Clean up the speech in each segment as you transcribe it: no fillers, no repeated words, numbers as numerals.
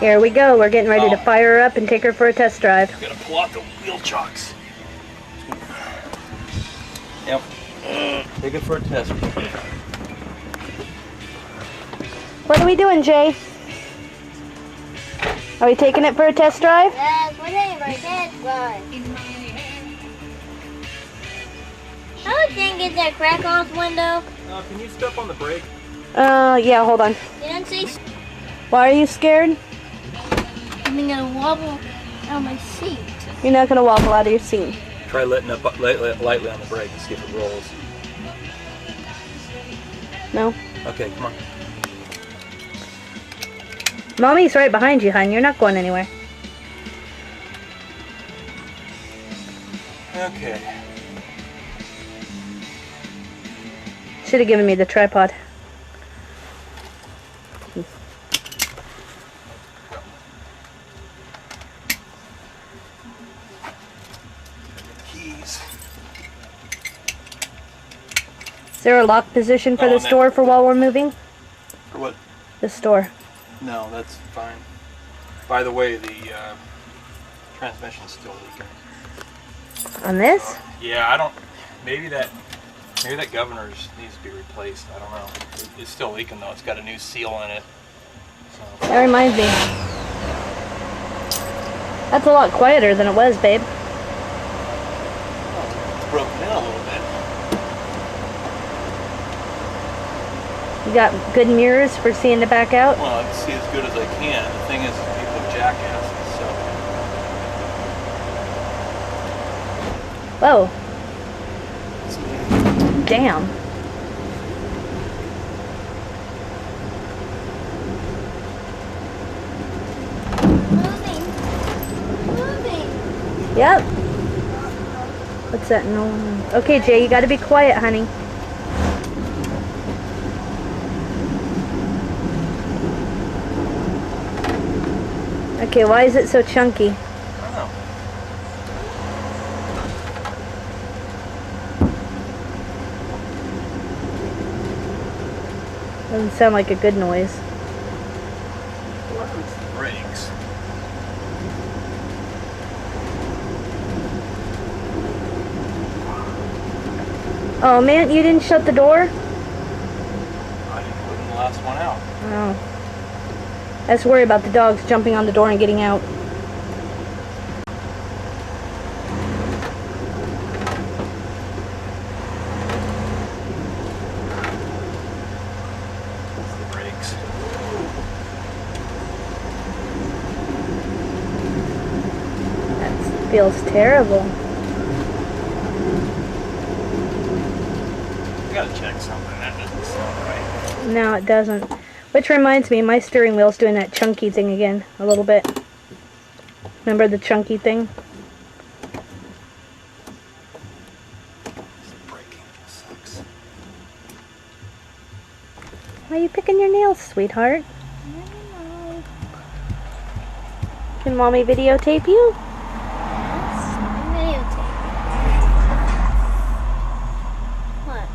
Here we go. We're getting ready to fire her up and take her for a test drive. I'm gonna pull out the wheel chocks. Yep. Take it for a test. What are we doing, Jay? Are we taking it for a test drive? Yes, we're taking for a test drive. How dang get that crack off window? Can you step on the brake? Yeah, hold on. You don't see? Why are you scared? I'm gonna wobble out of my seat. You're not going to wobble out of your seat. Try letting up lightly on the brake and see if it rolls. No? Okay, come on. Mommy's right behind you, hon. You're not going anywhere. Okay. Should have given me the tripod. Keys. Is there a lock position for the store for while we're moving? For what? The store. No, that's fine. By the way, the transmission's still leaking. On this? Yeah, I don't. Maybe that governor's needs to be replaced. I don't know. It's still leaking though. It's got a new seal in it. So. That reminds me. That's a lot quieter than it was, babe. It's broken in a little bit. You got good mirrors for seeing the back out? Well, I can see as good as I can. The thing is, people are jackasses, so. Whoa. Damn. Moving. Yep. What's that? No. Okay, Jay, you gotta be quiet, honey. Okay, why is it so chunky? I don't know. Doesn't sound like a good noise. What are the brakes? Oh man, you didn't shut the door? I didn't put the last one out. Oh. Let's worry about the dogs jumping on the door and getting out. That's the brakes. That feels terrible. I gotta check something. That doesn't sound right. No, it doesn't. Which reminds me, my steering wheel's doing that chunky thing again, a little bit. Remember the chunky thing? This braking sucks. Why are you picking your nails, sweetheart? Can Mommy videotape you? What?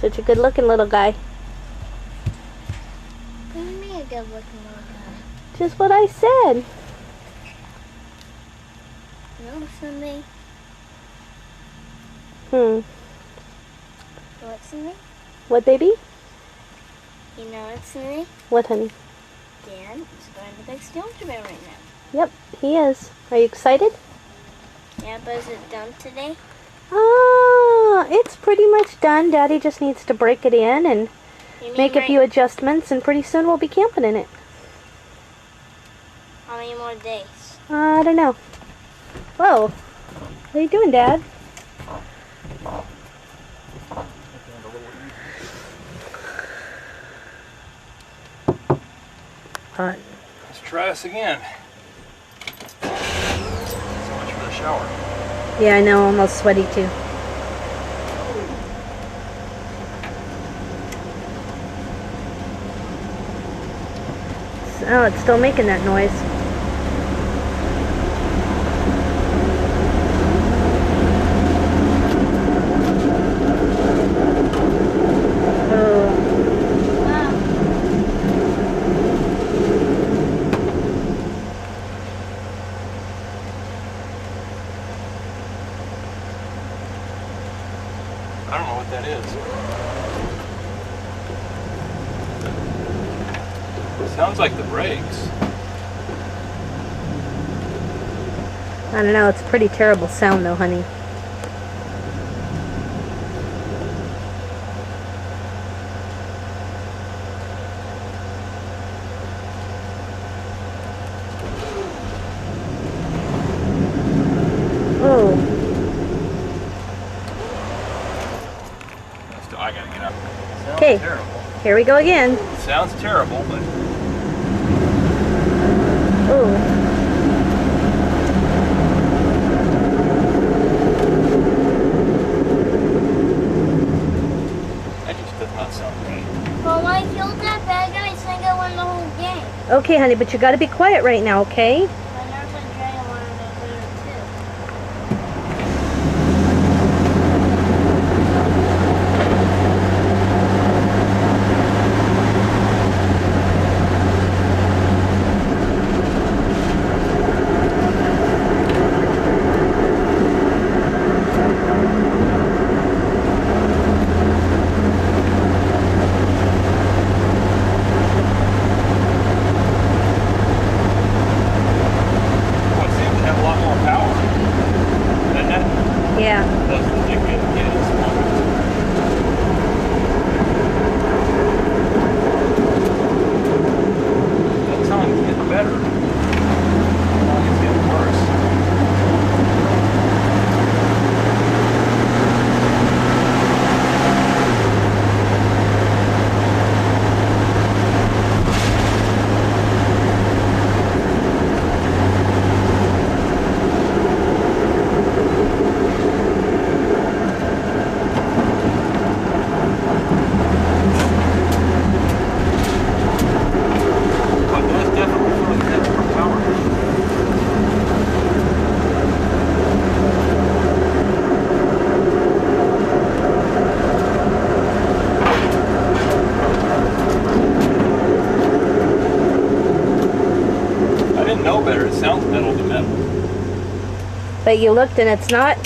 Such a good looking little guy. What do you mean a good looking little guy? Just what I said. You know something? What's something? What, baby? You know what's something? What, honey? Dad is going to fix the Ultravan right now. Yep, he is. Are you excited? Yeah, but is it done today? It's pretty much done. Daddy just needs to break it in and You mean make a few adjustments, and pretty soon we'll be camping in it. How many more days? I don't know. Whoa. What are you doing, Dad? Hot. Let's try this again. So much for the shower. Yeah, I know. I'm almost sweaty, too. Oh, it's still making that noise. Sounds like the brakes. I don't know, it's a pretty terrible sound though, honey. Oh. I gotta get up. Sounds Okay. terrible. Here we go again. It sounds terrible, but Oh. that just does not sound great. Well, when I killed that bad guy, I think I won the whole game. Okay, honey, but you gotta be quiet right now, okay? My nerves and dragon wanted to do it too. Well, it seems to have a lot more power. Doesn't it? Yeah. Does the thickened, yeah, it's that sound's getting better. That it's getting worse. But those definitely feel like they have more power. I didn't know better. It sounds metal to metal. But you looked and it's not?